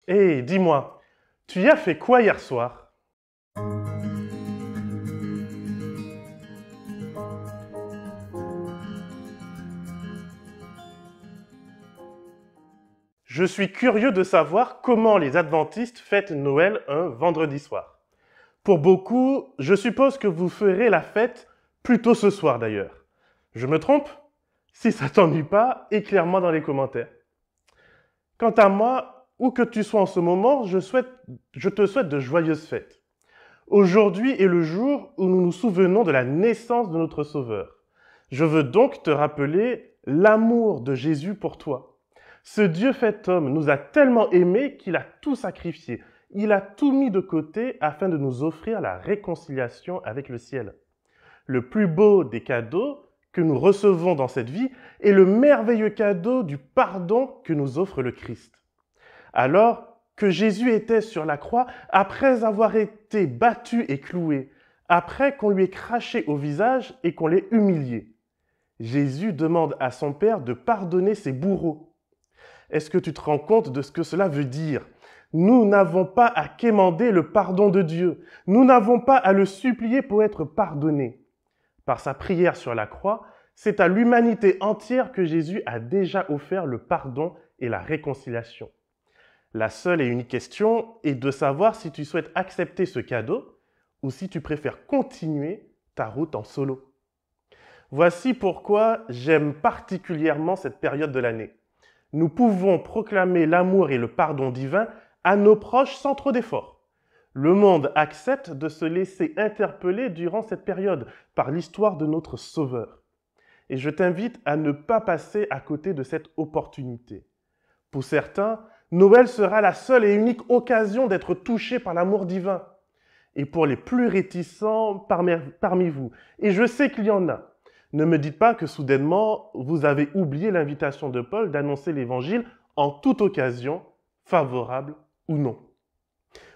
Hé, dis-moi, tu y as fait quoi hier soir? Je suis curieux de savoir comment les adventistes fêtent Noël un vendredi soir. Pour beaucoup, je suppose que vous ferez la fête plus tôt ce soir d'ailleurs. Je me trompe? Si ça t'ennuie pas, éclaire-moi dans les commentaires. Quant à moi, où que tu sois en ce moment, je te souhaite de joyeuses fêtes. Aujourd'hui est le jour où nous nous souvenons de la naissance de notre Sauveur. Je veux donc te rappeler l'amour de Jésus pour toi. Ce Dieu fait homme nous a tellement aimés qu'il a tout sacrifié. Il a tout mis de côté afin de nous offrir la réconciliation avec le ciel. Le plus beau des cadeaux que nous recevons dans cette vie est le merveilleux cadeau du pardon que nous offre le Christ. Alors que Jésus était sur la croix, après avoir été battu et cloué, après qu'on lui ait craché au visage et qu'on l'ait humilié, Jésus demande à son Père de pardonner ses bourreaux. Est-ce que tu te rends compte de ce que cela veut dire? Nous n'avons pas à quémander le pardon de Dieu. Nous n'avons pas à le supplier pour être pardonnés. Par sa prière sur la croix, c'est à l'humanité entière que Jésus a déjà offert le pardon et la réconciliation. La seule et unique question est de savoir si tu souhaites accepter ce cadeau ou si tu préfères continuer ta route en solo. Voici pourquoi j'aime particulièrement cette période de l'année. Nous pouvons proclamer l'amour et le pardon divin à nos proches sans trop d'efforts. Le monde accepte de se laisser interpeller durant cette période par l'histoire de notre Sauveur. Et je t'invite à ne pas passer à côté de cette opportunité. Pour certains, Noël sera la seule et unique occasion d'être touché par l'amour divin. Et pour les plus réticents parmi vous, et je sais qu'il y en a, ne me dites pas que soudainement, vous avez oublié l'invitation de Paul d'annoncer l'évangile en toute occasion, favorable ou non.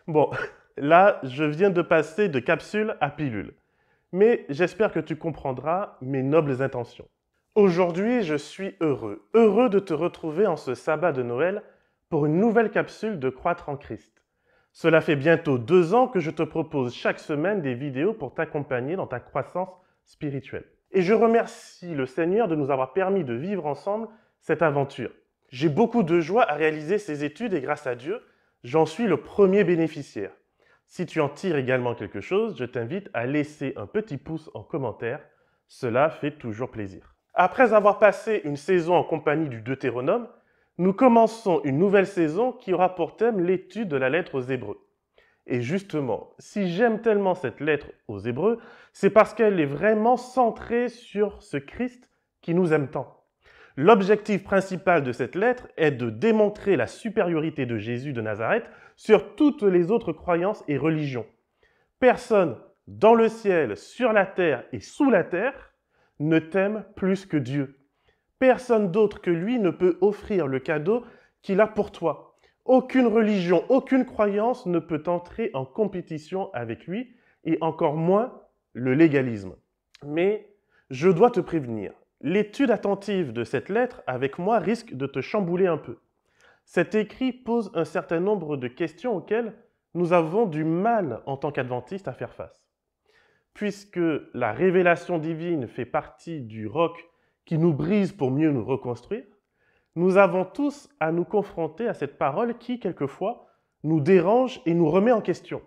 Bon, là, je viens de passer de capsule à pilule. Mais j'espère que tu comprendras mes nobles intentions. Aujourd'hui, je suis heureux de te retrouver en ce sabbat de Noël pour une nouvelle capsule de Croître en Christ. Cela fait bientôt 2 ans que je te propose chaque semaine des vidéos pour t'accompagner dans ta croissance spirituelle. Et je remercie le Seigneur de nous avoir permis de vivre ensemble cette aventure. J'ai beaucoup de joie à réaliser ces études et grâce à Dieu, j'en suis le premier bénéficiaire. Si tu en tires également quelque chose, je t'invite à laisser un petit pouce en commentaire. Cela fait toujours plaisir. Après avoir passé une saison en compagnie du Deutéronome, nous commençons une nouvelle saison qui aura pour thème l'étude de la lettre aux Hébreux. Et justement, si j'aime tellement cette lettre aux Hébreux, c'est parce qu'elle est vraiment centrée sur ce Christ qui nous aime tant. L'objectif principal de cette lettre est de démontrer la supériorité de Jésus de Nazareth sur toutes les autres croyances et religions. Personne dans le ciel, sur la terre et sous la terre ne t'aime plus que Dieu. Personne d'autre que lui ne peut offrir le cadeau qu'il a pour toi. Aucune religion, aucune croyance ne peut entrer en compétition avec lui et encore moins le légalisme. Mais je dois te prévenir, l'étude attentive de cette lettre avec moi risque de te chambouler un peu. Cet écrit pose un certain nombre de questions auxquelles nous avons du mal en tant qu'adventistes à faire face. Puisque la révélation divine fait partie du roc qui nous brise pour mieux nous reconstruire, nous avons tous à nous confronter à cette parole qui, quelquefois, nous dérange et nous remet en question.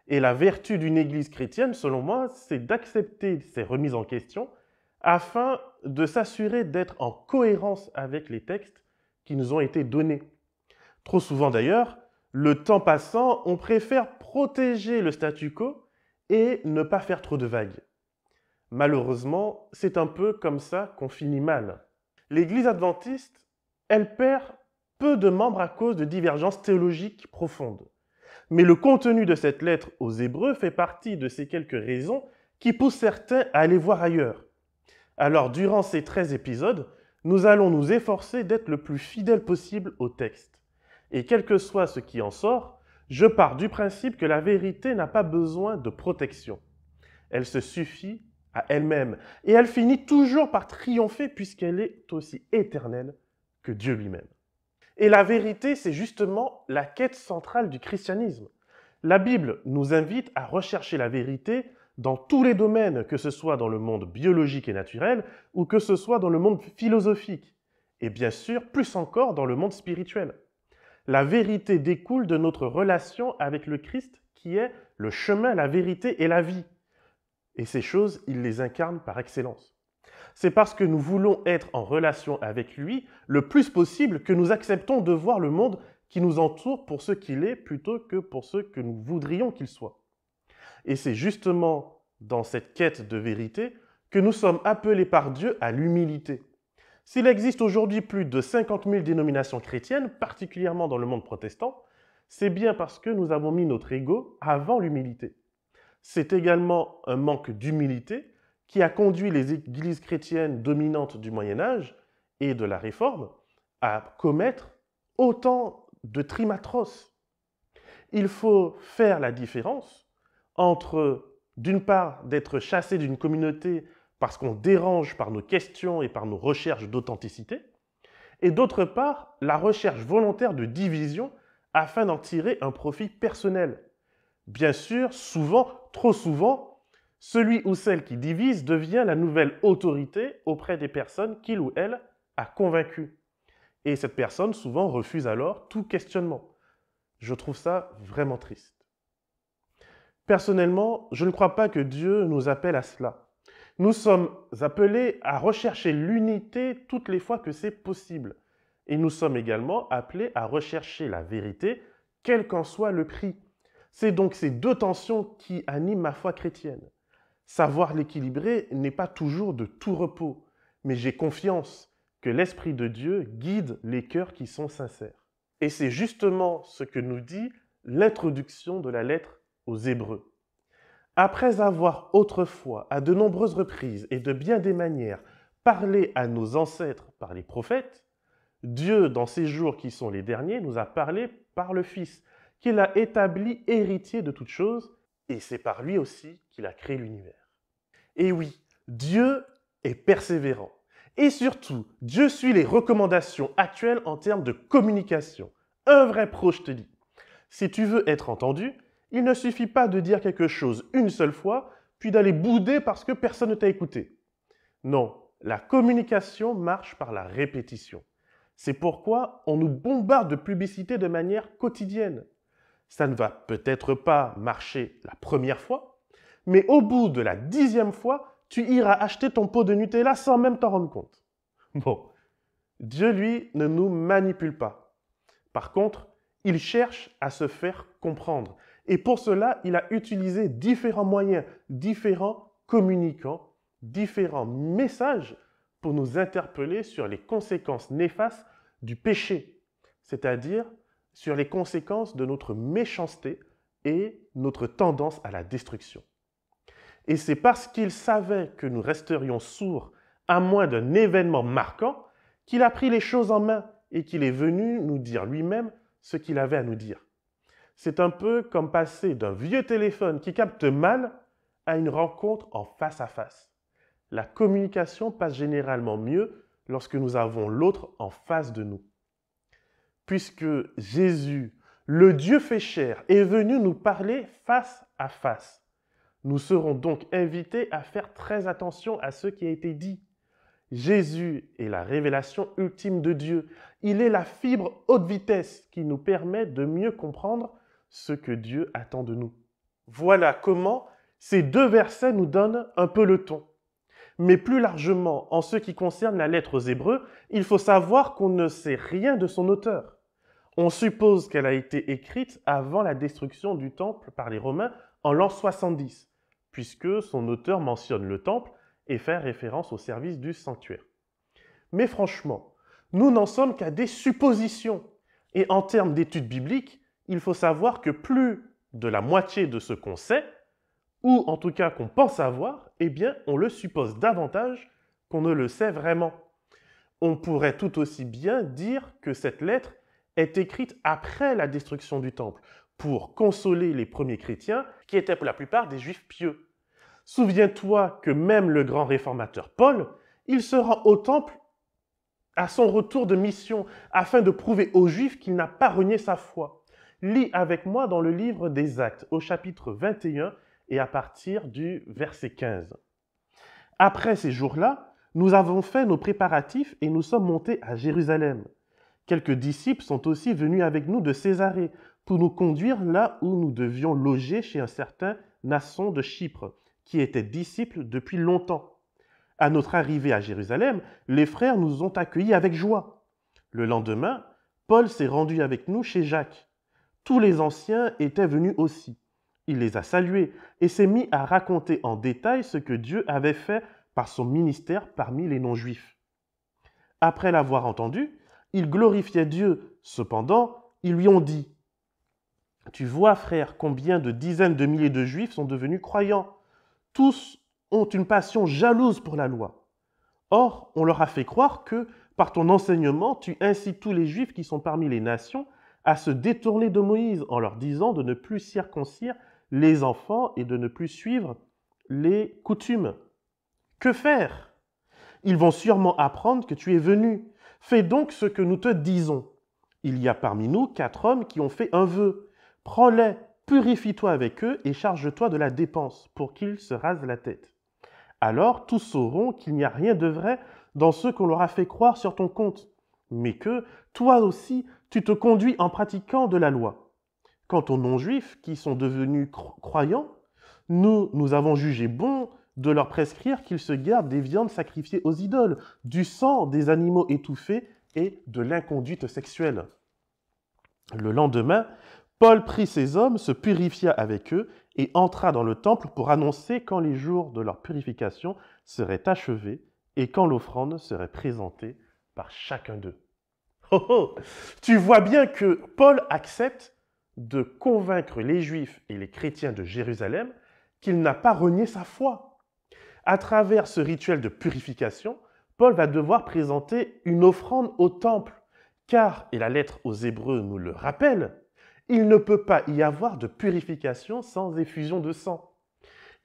Et la vertu d'une église chrétienne, selon moi, c'est d'accepter ces remises en question afin de s'assurer d'être en cohérence avec les textes qui nous ont été donnés. Trop souvent d'ailleurs, le temps passant, on préfère protéger le statu quo et ne pas faire trop de vagues. Malheureusement, c'est un peu comme ça qu'on finit mal. L'Église adventiste, elle perd peu de membres à cause de divergences théologiques profondes. Mais le contenu de cette lettre aux Hébreux fait partie de ces quelques raisons qui poussent certains à aller voir ailleurs. Alors, durant ces 13 épisodes, nous allons nous efforcer d'être le plus fidèles possible au texte. Et quel que soit ce qui en sort, je pars du principe que la vérité n'a pas besoin de protection. Elle se suffit à elle-même et elle finit toujours par triompher puisqu'elle est aussi éternelle que Dieu lui-même. Et la vérité, c'est justement la quête centrale du christianisme. La Bible nous invite à rechercher la vérité dans tous les domaines, que ce soit dans le monde biologique et naturel ou que ce soit dans le monde philosophique. Et bien sûr, plus encore dans le monde spirituel. La vérité découle de notre relation avec le Christ qui est le chemin, la vérité et la vie. Et ces choses, il les incarne par excellence. C'est parce que nous voulons être en relation avec lui le plus possible que nous acceptons de voir le monde qui nous entoure pour ce qu'il est plutôt que pour ce que nous voudrions qu'il soit. Et c'est justement dans cette quête de vérité que nous sommes appelés par Dieu à l'humilité. S'il existe aujourd'hui plus de 50 000 dénominations chrétiennes, particulièrement dans le monde protestant, c'est bien parce que nous avons mis notre ego avant l'humilité. C'est également un manque d'humilité qui a conduit les églises chrétiennes dominantes du Moyen-Âge et de la Réforme à commettre autant de crimes atroces. Il faut faire la différence entre, d'une part, d'être chassé d'une communauté parce qu'on dérange par nos questions et par nos recherches d'authenticité, et d'autre part, la recherche volontaire de division afin d'en tirer un profit personnel. Bien sûr, souvent, trop souvent, celui ou celle qui divise devient la nouvelle autorité auprès des personnes qu'il ou elle a convaincues. Et cette personne, souvent, refuse alors tout questionnement. Je trouve ça vraiment triste. Personnellement, je ne crois pas que Dieu nous appelle à cela. Nous sommes appelés à rechercher l'unité toutes les fois que c'est possible. Et nous sommes également appelés à rechercher la vérité, quel qu'en soit le prix. C'est donc ces deux tensions qui animent ma foi chrétienne. Savoir l'équilibrer n'est pas toujours de tout repos, mais j'ai confiance que l'Esprit de Dieu guide les cœurs qui sont sincères. Et c'est justement ce que nous dit l'introduction de la lettre aux Hébreux. Après avoir autrefois, à de nombreuses reprises et de bien des manières, parlé à nos ancêtres par les prophètes, Dieu, dans ces jours qui sont les derniers, nous a parlé par le Fils, qu'il a établi héritier de toutes choses, et c'est par lui aussi qu'il a créé l'univers. Et oui, Dieu est persévérant. Et surtout, Dieu suit les recommandations actuelles en termes de communication. Un vrai pro, je te dis. Si tu veux être entendu, il ne suffit pas de dire quelque chose une seule fois, puis d'aller bouder parce que personne ne t'a écouté. Non, la communication marche par la répétition. C'est pourquoi on nous bombarde de publicité de manière quotidienne. Ça ne va peut-être pas marcher la première fois, mais au bout de la 10e fois, tu iras acheter ton pot de Nutella sans même t'en rendre compte. Bon, Dieu, lui, ne nous manipule pas. Par contre, il cherche à se faire comprendre. Et pour cela, il a utilisé différents moyens, différents communicants, différents messages pour nous interpeller sur les conséquences néfastes du péché, c'est-à-dire sur les conséquences de notre méchanceté et notre tendance à la destruction. Et c'est parce qu'il savait que nous resterions sourds à moins d'un événement marquant qu'il a pris les choses en main et qu'il est venu nous dire lui-même ce qu'il avait à nous dire. C'est un peu comme passer d'un vieux téléphone qui capte mal à une rencontre en face à face. La communication passe généralement mieux lorsque nous avons l'autre en face de nous. Puisque Jésus, le Dieu fait chair, est venu nous parler face à face, nous serons donc invités à faire très attention à ce qui a été dit. Jésus est la révélation ultime de Dieu. Il est la fibre haute vitesse qui nous permet de mieux comprendre ce que Dieu attend de nous. Voilà comment ces deux versets nous donnent un peu le ton. Mais plus largement, en ce qui concerne la lettre aux Hébreux, il faut savoir qu'on ne sait rien de son auteur. On suppose qu'elle a été écrite avant la destruction du temple par les Romains en l'an 70, puisque son auteur mentionne le temple et fait référence au service du sanctuaire. Mais franchement, nous n'en sommes qu'à des suppositions. Et en termes d'études bibliques, il faut savoir que plus de la moitié de ce qu'on sait, ou en tout cas qu'on pense savoir, eh bien, on le suppose davantage qu'on ne le sait vraiment. On pourrait tout aussi bien dire que cette lettre est écrite après la destruction du temple, pour consoler les premiers chrétiens, qui étaient pour la plupart des juifs pieux. Souviens-toi que même le grand réformateur Paul, il se rend au temple à son retour de mission, afin de prouver aux Juifs qu'il n'a pas renié sa foi. Lis avec moi dans le livre des Actes, au chapitre 21 et à partir du verset 15. Après ces jours-là, nous avons fait nos préparatifs et nous sommes montés à Jérusalem. Quelques disciples sont aussi venus avec nous de Césarée pour nous conduire là où nous devions loger chez un certain Nasson de Chypre, qui était disciple depuis longtemps. À notre arrivée à Jérusalem, les frères nous ont accueillis avec joie. Le lendemain, Paul s'est rendu avec nous chez Jacques. Tous les anciens étaient venus aussi. Il les a salués et s'est mis à raconter en détail ce que Dieu avait fait par son ministère parmi les non-juifs. Après l'avoir entendu, il glorifiait Dieu. Cependant, ils lui ont dit : « Tu vois, frère, combien de dizaines de milliers de Juifs sont devenus croyants. Tous ont une passion jalouse pour la loi. Or, on leur a fait croire que, par ton enseignement, tu incites tous les Juifs qui sont parmi les nations à se détourner de Moïse en leur disant de ne plus circoncire les enfants et de ne plus suivre les coutumes. Que faire ? Ils vont sûrement apprendre que tu es venu. Fais donc ce que nous te disons. Il y a parmi nous 4 hommes qui ont fait un vœu. Prends-les, purifie-toi avec eux et charge-toi de la dépense pour qu'ils se rasent la tête. Alors tous sauront qu'il n'y a rien de vrai dans ce qu'on leur a fait croire sur ton compte, mais que toi aussi tu te conduis en pratiquant de la loi. Quant aux non-juifs qui sont devenus croyants, nous avons jugé bon de leur prescrire qu'ils se gardent des viandes sacrifiées aux idoles, du sang des animaux étouffés et de l'inconduite sexuelle. Le lendemain, Paul prit ces hommes, se purifia avec eux et entra dans le temple pour annoncer quand les jours de leur purification seraient achevés et quand l'offrande serait présentée par chacun d'eux. Oh oh ! Tu vois bien que Paul accepte de convaincre les Juifs et les chrétiens de Jérusalem qu'il n'a pas renié sa foi. À travers ce rituel de purification, Paul va devoir présenter une offrande au temple, car, et la lettre aux Hébreux nous le rappelle, il ne peut pas y avoir de purification sans effusion de sang.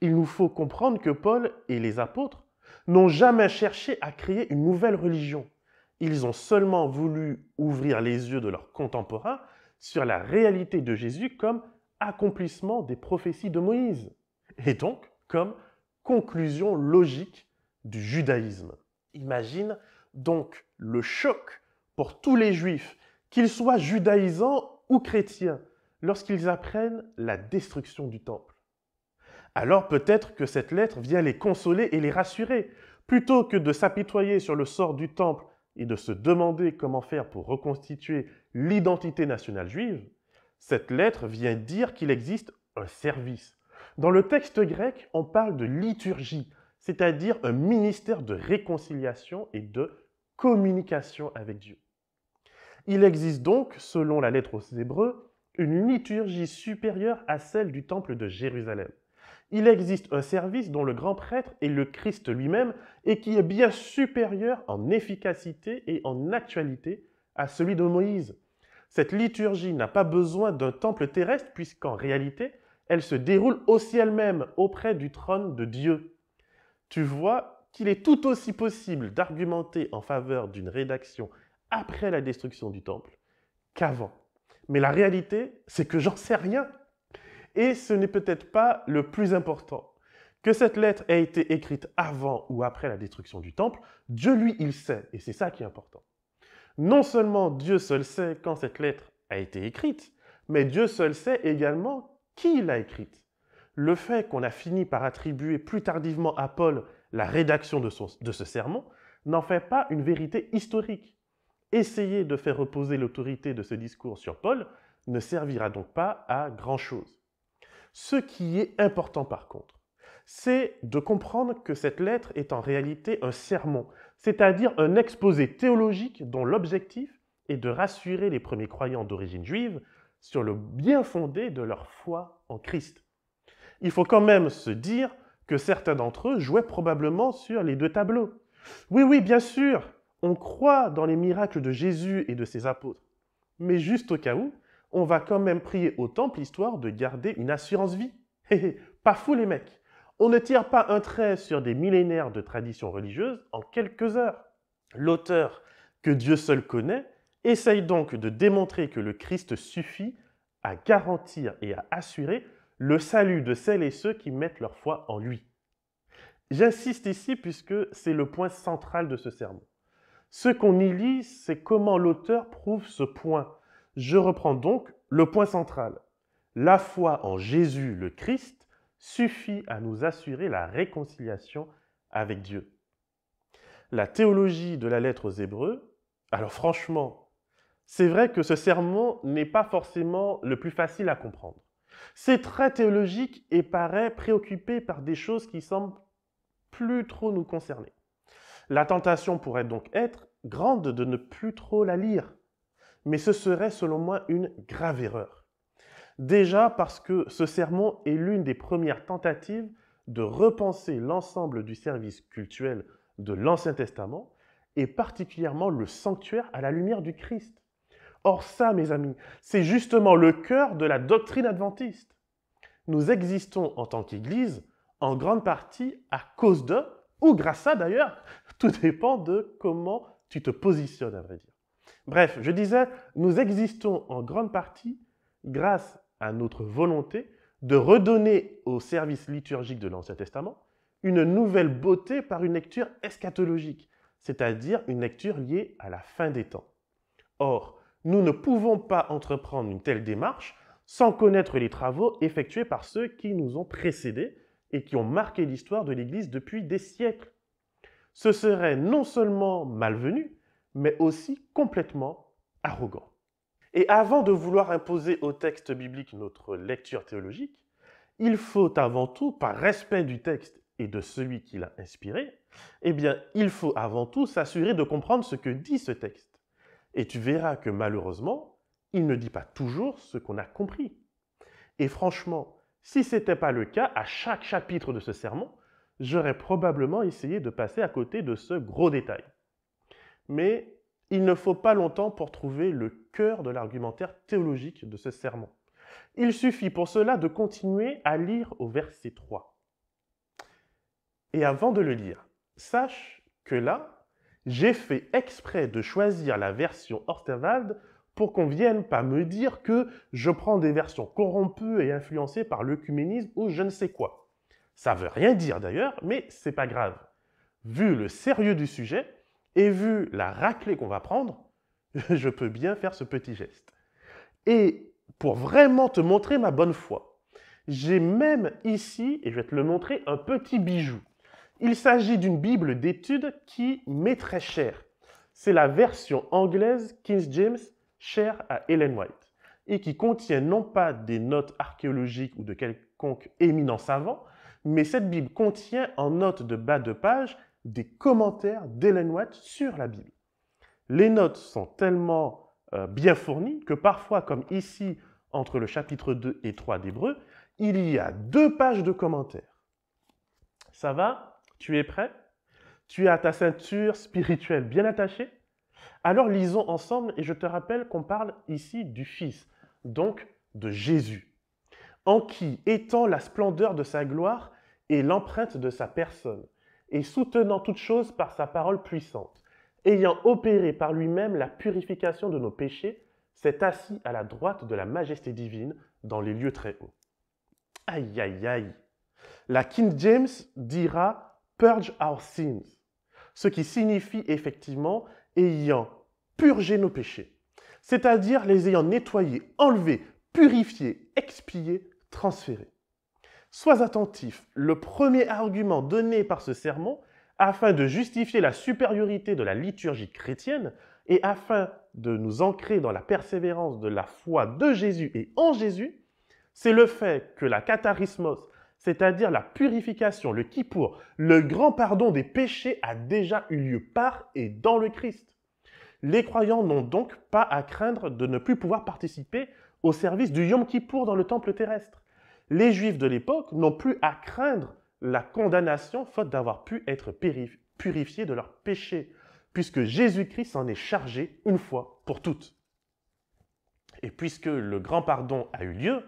Il nous faut comprendre que Paul et les apôtres n'ont jamais cherché à créer une nouvelle religion. Ils ont seulement voulu ouvrir les yeux de leurs contemporains sur la réalité de Jésus comme accomplissement des prophéties de Moïse, et donc comme conclusion logique du judaïsme. Imagine donc le choc pour tous les Juifs, qu'ils soient judaïsants ou chrétiens, lorsqu'ils apprennent la destruction du temple. Alors peut-être que cette lettre vient les consoler et les rassurer. Plutôt que de s'apitoyer sur le sort du temple et de se demander comment faire pour reconstituer l'identité nationale juive, cette lettre vient dire qu'il existe un service. Dans le texte grec, on parle de liturgie, c'est-à-dire un ministère de réconciliation et de communication avec Dieu. Il existe donc, selon la lettre aux Hébreux, une liturgie supérieure à celle du temple de Jérusalem. Il existe un service dont le grand prêtre est le Christ lui-même et qui est bien supérieur en efficacité et en actualité à celui de Moïse. Cette liturgie n'a pas besoin d'un temple terrestre puisqu'en réalité, elle se déroule au ciel même, auprès du trône de Dieu. Tu vois qu'il est tout aussi possible d'argumenter en faveur d'une rédaction après la destruction du temple qu'avant. Mais la réalité, c'est que j'en sais rien. Et ce n'est peut-être pas le plus important. Que cette lettre ait été écrite avant ou après la destruction du temple, Dieu, lui, il sait, et c'est ça qui est important. Non seulement Dieu seul sait quand cette lettre a été écrite, mais Dieu seul sait également qui l'a écrite. Le fait qu'on a fini par attribuer plus tardivement à Paul la rédaction de ce sermon n'en fait pas une vérité historique. Essayer de faire reposer l'autorité de ce discours sur Paul ne servira donc pas à grand-chose. Ce qui est important par contre, c'est de comprendre que cette lettre est en réalité un sermon, c'est-à-dire un exposé théologique dont l'objectif est de rassurer les premiers croyants d'origine juive sur le bien fondé de leur foi en Christ. Il faut quand même se dire que certains d'entre eux jouaient probablement sur les 2 tableaux. Oui, bien sûr, on croit dans les miracles de Jésus et de ses apôtres, mais juste au cas où, on va quand même prier au temple histoire de garder une assurance vie. Pas fou les mecs. On ne tire pas un trait sur des millénaires de traditions religieuses en quelques heures. L'auteur que Dieu seul connaît, essaye donc de démontrer que le Christ suffit à garantir et à assurer le salut de celles et ceux qui mettent leur foi en lui. J'insiste ici puisque c'est le point central de ce sermon. Ce qu'on y lit, c'est comment l'auteur prouve ce point. Je reprends donc le point central. La foi en Jésus le Christ suffit à nous assurer la réconciliation avec Dieu. La théologie de la lettre aux Hébreux, alors franchement, c'est vrai que ce sermon n'est pas forcément le plus facile à comprendre. C'est très théologique et paraît préoccupé par des choses qui semblent plus trop nous concerner. La tentation pourrait donc être grande de ne plus trop la lire, mais ce serait selon moi une grave erreur. Déjà parce que ce sermon est l'une des premières tentatives de repenser l'ensemble du service cultuel de l'Ancien Testament et particulièrement le sanctuaire à la lumière du Christ. Or ça, mes amis, c'est justement le cœur de la doctrine adventiste. Nous existons en tant qu'Église en grande partie à cause de, ou grâce à d'ailleurs, tout dépend de comment tu te positionnes à vrai dire. Bref, je disais, nous existons en grande partie grâce à notre volonté de redonner au service liturgique de l'Ancien Testament une nouvelle beauté par une lecture eschatologique, c'est-à-dire une lecture liée à la fin des temps. Or, nous ne pouvons pas entreprendre une telle démarche sans connaître les travaux effectués par ceux qui nous ont précédés et qui ont marqué l'histoire de l'Église depuis des siècles. Ce serait non seulement malvenu, mais aussi complètement arrogant. Et avant de vouloir imposer au texte biblique notre lecture théologique, il faut avant tout, par respect du texte et de celui qui l'a inspiré, eh bien, il faut avant tout s'assurer de comprendre ce que dit ce texte. Et tu verras que malheureusement, il ne dit pas toujours ce qu'on a compris. Et franchement, si ce n'était pas le cas, à chaque chapitre de ce sermon, j'aurais probablement essayé de passer à côté de ce gros détail. Mais il ne faut pas longtemps pour trouver le cœur de l'argumentaire théologique de ce sermon. Il suffit pour cela de continuer à lire au verset 3. Et avant de le lire, sache que là, j'ai fait exprès de choisir la version Horstewald pour qu'on ne vienne pas me dire que je prends des versions corrompues et influencées par l'œcuménisme ou je ne sais quoi. Ça ne veut rien dire d'ailleurs, mais c'est pas grave. Vu le sérieux du sujet et vu la raclée qu'on va prendre, je peux bien faire ce petit geste. Et pour vraiment te montrer ma bonne foi, j'ai même ici, et je vais te le montrer, un petit bijou. Il s'agit d'une Bible d'études qui m'est très chère. C'est la version anglaise King James, chère à Ellen White, et qui contient non pas des notes archéologiques ou de quelconque éminent savant, mais cette Bible contient en notes de bas de page des commentaires d'Ellen White sur la Bible. Les notes sont tellement bien fournies que parfois, comme ici, entre le chapitre 2 et 3 d'Hébreux, il y a 2 pages de commentaires. Ça va? Tu es prêt? Tu as ta ceinture spirituelle bien attachée? Alors lisons ensemble et je te rappelle qu'on parle ici du Fils, donc de Jésus, en qui, étant la splendeur de sa gloire et l'empreinte de sa personne, et soutenant toutes choses par sa parole puissante, ayant opéré par lui-même la purification de nos péchés, s'est assis à la droite de la majesté divine dans les lieux très hauts. Aïe, aïe, aïe. La King James dira « purge our sins », ce qui signifie effectivement « ayant purgé nos péchés », c'est-à-dire les ayant nettoyés, enlevés, purifiés, expiés, transférés. Sois attentif, le premier argument donné par ce sermon, afin de justifier la supériorité de la liturgie chrétienne et afin de nous ancrer dans la persévérance de la foi de Jésus et en Jésus, c'est le fait que la katharismos, c'est-à-dire la purification, le kippour, le grand pardon des péchés a déjà eu lieu par et dans le Christ. Les croyants n'ont donc pas à craindre de ne plus pouvoir participer au service du Yom Kippour dans le temple terrestre. Les Juifs de l'époque n'ont plus à craindre la condamnation faute d'avoir pu être purifiés de leurs péchés, puisque Jésus-Christ s'en est chargé une fois pour toutes. Et puisque le grand pardon a eu lieu,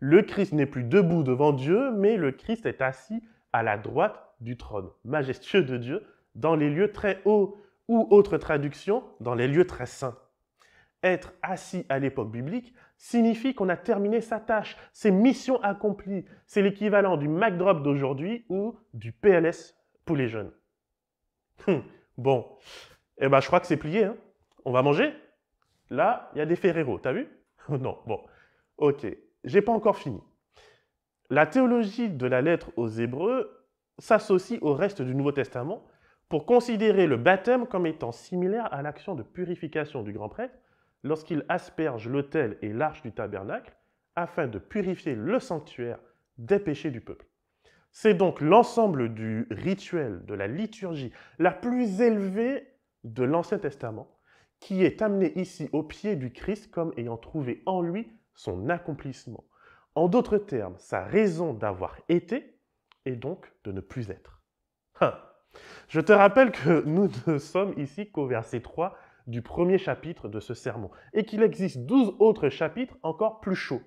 le Christ n'est plus debout devant Dieu, mais le Christ est assis à la droite du trône majestueux de Dieu, dans les lieux très hauts, ou autre traduction, dans les lieux très saints. Être assis à l'époque biblique signifie qu'on a terminé sa tâche, c'est mission accomplie. C'est l'équivalent du McDrop d'aujourd'hui ou du PLS pour les jeunes. Bon, eh ben, je crois que c'est plié. Hein. On va manger? Là, il y a des Ferrero, t'as vu? Non, bon, ok, j'ai pas encore fini. La théologie de la lettre aux Hébreux s'associe au reste du Nouveau Testament pour considérer le baptême comme étant similaire à l'action de purification du grand prêtre lorsqu'il asperge l'autel et l'arche du tabernacle afin de purifier le sanctuaire des péchés du peuple. C'est donc l'ensemble du rituel, de la liturgie la plus élevée de l'Ancien Testament qui est amené ici au pied du Christ comme ayant trouvé en lui son accomplissement. En d'autres termes, sa raison d'avoir été et donc de ne plus être. Je te rappelle que nous ne sommes ici qu'au verset 3 du premier chapitre de ce sermon et qu'il existe 12 autres chapitres encore plus chauds.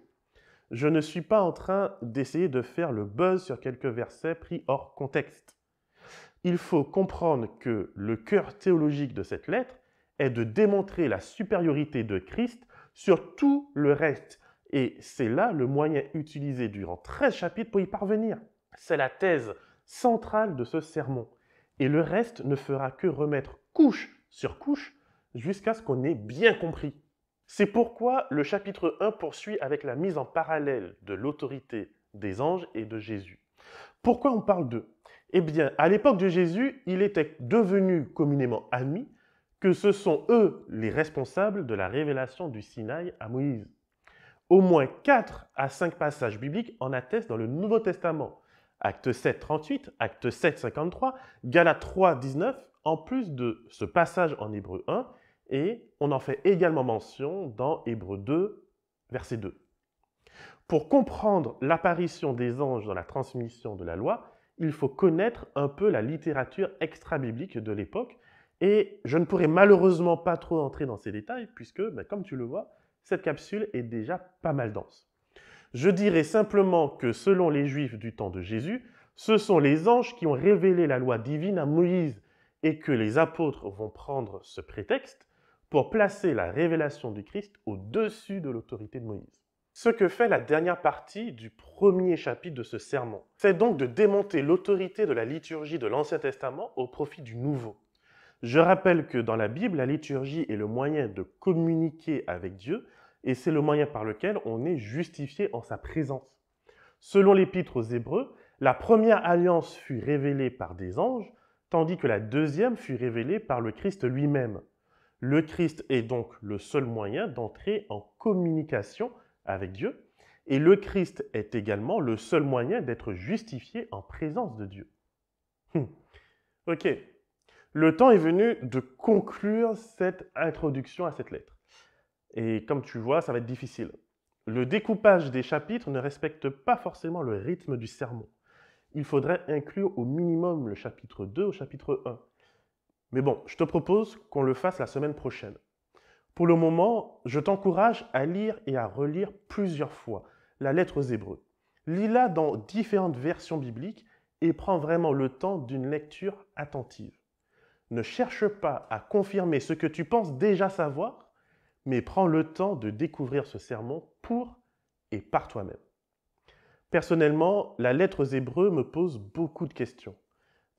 Je ne suis pas en train d'essayer de faire le buzz sur quelques versets pris hors contexte. Il faut comprendre que le cœur théologique de cette lettre est de démontrer la supériorité de Christ sur tout le reste. Et c'est là le moyen utilisé durant 13 chapitres pour y parvenir. C'est la thèse centrale de ce sermon. Et le reste ne fera que remettre couche sur couche jusqu'à ce qu'on ait bien compris. C'est pourquoi le chapitre 1 poursuit avec la mise en parallèle de l'autorité des anges et de Jésus. Pourquoi on parle d'eux? Eh bien, à l'époque de Jésus, il était devenu communément admis que ce sont eux les responsables de la révélation du Sinaï à Moïse. Au moins 4 à 5 passages bibliques en attestent dans le Nouveau Testament. Acte 7, 38, Acte 7, 53, Galates 3, 19, en plus de ce passage en Hébreu 1, et on en fait également mention dans Hébreu 2, verset 2. Pour comprendre l'apparition des anges dans la transmission de la loi, il faut connaître un peu la littérature extra-biblique de l'époque, et je ne pourrai malheureusement pas trop entrer dans ces détails, puisque, comme tu le vois, cette capsule est déjà pas mal dense. Je dirais simplement que selon les Juifs du temps de Jésus, ce sont les anges qui ont révélé la loi divine à Moïse et que les apôtres vont prendre ce prétexte pour placer la révélation du Christ au-dessus de l'autorité de Moïse. Ce que fait la dernière partie du premier chapitre de ce sermon, c'est donc de démonter l'autorité de la liturgie de l'Ancien Testament au profit du Nouveau. Je rappelle que dans la Bible, la liturgie est le moyen de communiquer avec Dieu et c'est le moyen par lequel on est justifié en sa présence. Selon l'Épître aux Hébreux, la première alliance fut révélée par des anges, tandis que la deuxième fut révélée par le Christ lui-même. Le Christ est donc le seul moyen d'entrer en communication avec Dieu, et le Christ est également le seul moyen d'être justifié en présence de Dieu. Ok, le temps est venu de conclure cette introduction à cette lettre. Et comme tu vois, ça va être difficile. Le découpage des chapitres ne respecte pas forcément le rythme du sermon. Il faudrait inclure au minimum le chapitre 2 au chapitre 1. Mais bon, je te propose qu'on le fasse la semaine prochaine. Pour le moment, je t'encourage à lire et à relire plusieurs fois la lettre aux Hébreux. Lis-la dans différentes versions bibliques et prends vraiment le temps d'une lecture attentive. Ne cherche pas à confirmer ce que tu penses déjà savoir, mais prends le temps de découvrir ce sermon pour et par toi-même. Personnellement, la lettre aux Hébreux me pose beaucoup de questions.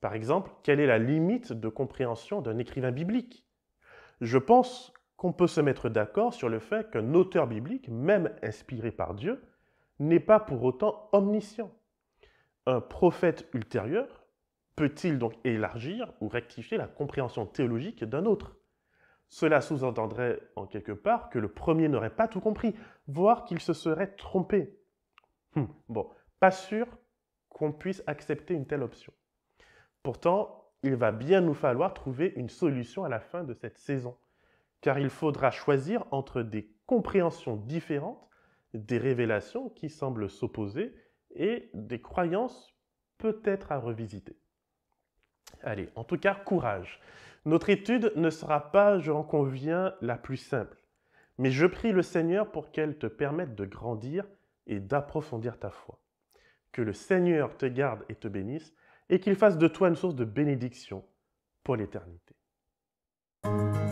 Par exemple, quelle est la limite de compréhension d'un écrivain biblique? Je pense qu'on peut se mettre d'accord sur le fait qu'un auteur biblique, même inspiré par Dieu, n'est pas pour autant omniscient. Un prophète ultérieur peut-il donc élargir ou rectifier la compréhension théologique d'un autre? Cela sous-entendrait en quelque part que le premier n'aurait pas tout compris, voire qu'il se serait trompé. Bon, pas sûr qu'on puisse accepter une telle option. Pourtant, il va bien nous falloir trouver une solution à la fin de cette saison, car il faudra choisir entre des compréhensions différentes, des révélations qui semblent s'opposer et des croyances peut-être à revisiter. Allez, en tout cas, courage. Notre étude ne sera pas, je en conviens, la plus simple, mais je prie le Seigneur pour qu'elle te permette de grandir et d'approfondir ta foi. Que le Seigneur te garde et te bénisse, et qu'il fasse de toi une source de bénédiction pour l'éternité. Thank